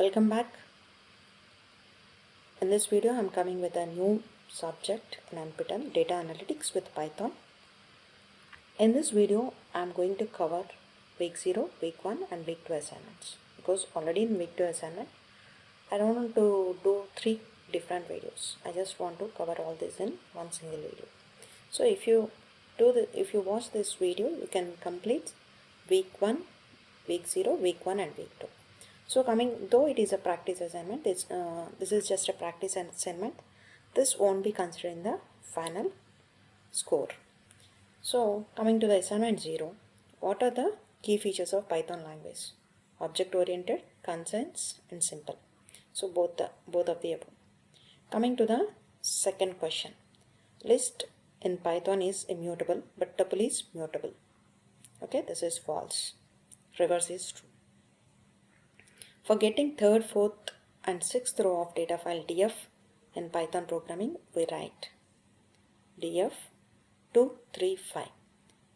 Welcome back. In this video, I'm coming with a new subject in NPTEL, Data Analytics with Python. In this video, I'm going to cover week 0, week 1 and week 2 assignments. Because already in week 2 assignment, I don't want to do 3 different videos. I just want to cover all this in one single video. So if you watch this video, you can complete week 1, week 0, week 1 and week 2. So though it is a practice assignment, this is just a practice assignment. This won't be considered in the final score. So coming to the assignment 0, what are the key features of Python language? Object-oriented, concise and simple. So both of the above. Coming to the second question, list in Python is immutable, but tuple is mutable. Okay, this is false. Reverse is true. For getting third, fourth and sixth row of data file df in Python programming, we write df 2, 3, 5.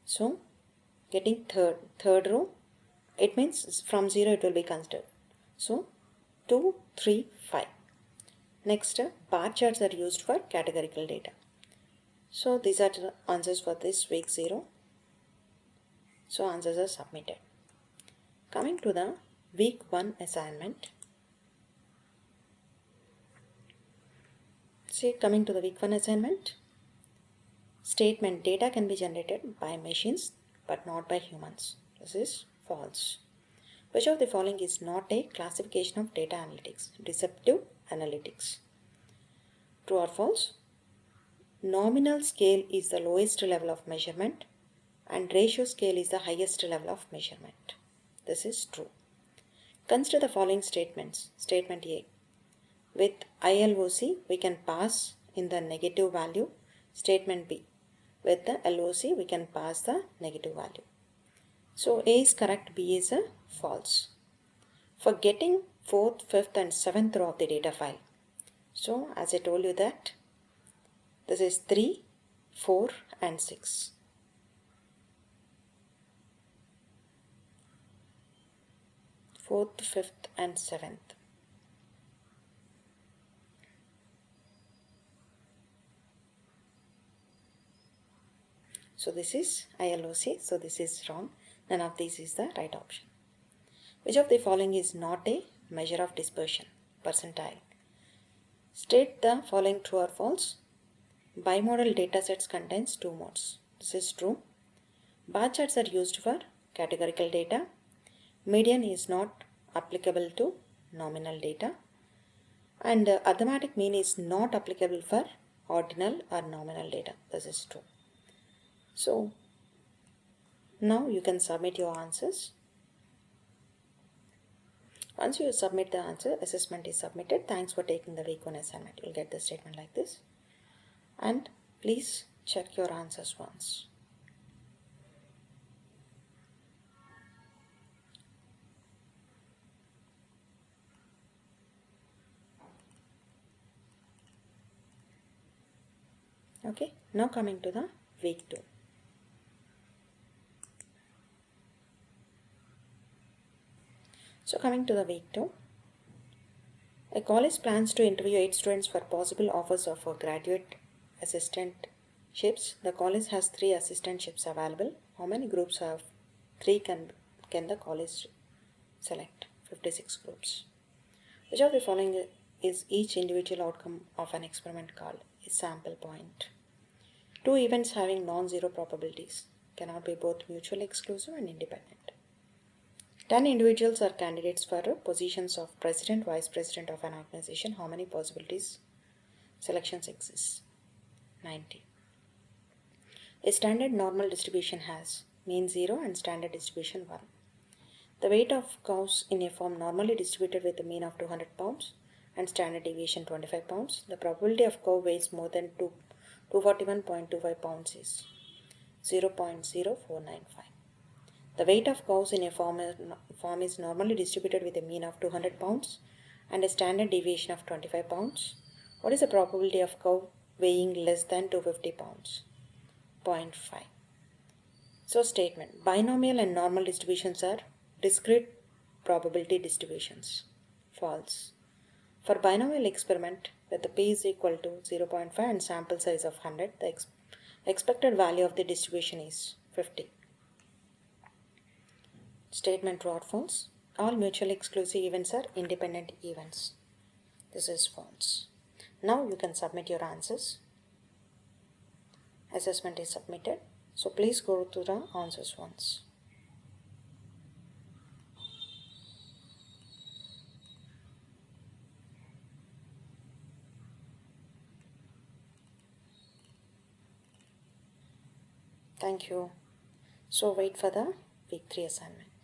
So getting third row, it means from 0 it will be considered. So 2, 3, 5. Next, bar charts are used for categorical data. So these are the answers for this week 0. So answers are submitted. Coming to the week 1 assignment. See, coming to the week 1 assignment. Statement: data can be generated by machines but not by humans. This is false. Which of the following is not a classification of data analytics? Deceptive analytics. True or false? Nominal scale is the lowest level of measurement and ratio scale is the highest level of measurement. This is true. Consider the following statements. Statement A. With ILOC, we can pass in the negative value. Statement B. With the LOC, we can pass the negative value. So A is correct, B is a false. For getting 4th, 5th and 7th row of the data file. So as I told you that this is 3, 4 and 6. Fourth, 5th and 7th. So this is ILOC, so this is wrong. None of these is the right option. Which of the following is not a measure of dispersion? Percentile. State the following true or false. Bimodal datasets contains 2 modes. This is true. Bar charts are used for categorical data. Median is not applicable to nominal data. And arithmetic mean is not applicable for ordinal or nominal data. This is true. So now you can submit your answers. Once you submit the answer, assessment is submitted. Thanks for taking the week 1 assignment. You'll get the statement like this. And please check your answers once. Okay, now coming to the week 2. So coming to the week 2, a college plans to interview 8 students for possible offers of graduate assistantships. The college has 3 assistantships available. How many groups of 3 can the college select? 56 groups. Which of the following is each individual outcome of an experiment called a sample point? 2 events having non-zero probabilities cannot be both mutually exclusive and independent. 10 individuals are candidates for positions of president, vice president of an organization. How many possibilities selections exist? 90. A standard normal distribution has mean 0 and standard distribution 1. The weight of cows in a farm normally distributed with a mean of 200 pounds and standard deviation 25 pounds. The probability of cow weighs more than 241.25 pounds is 0.0495. The weight of cows in a farm is normally distributed with a mean of 200 pounds and a standard deviation of 25 pounds. What is the probability of cow weighing less than 250 pounds? 0.5. So statement: binomial and normal distributions are discrete probability distributions. false. For binomial experiment with the p is equal to 0.5 and sample size of 100, the expected value of the distribution is 50. Statement true or false. All mutually exclusive events are independent events. This is false. Now you can submit your answers. Assessment is submitted. So please go to the answers once. Thank you. So wait for the week 3 assignment.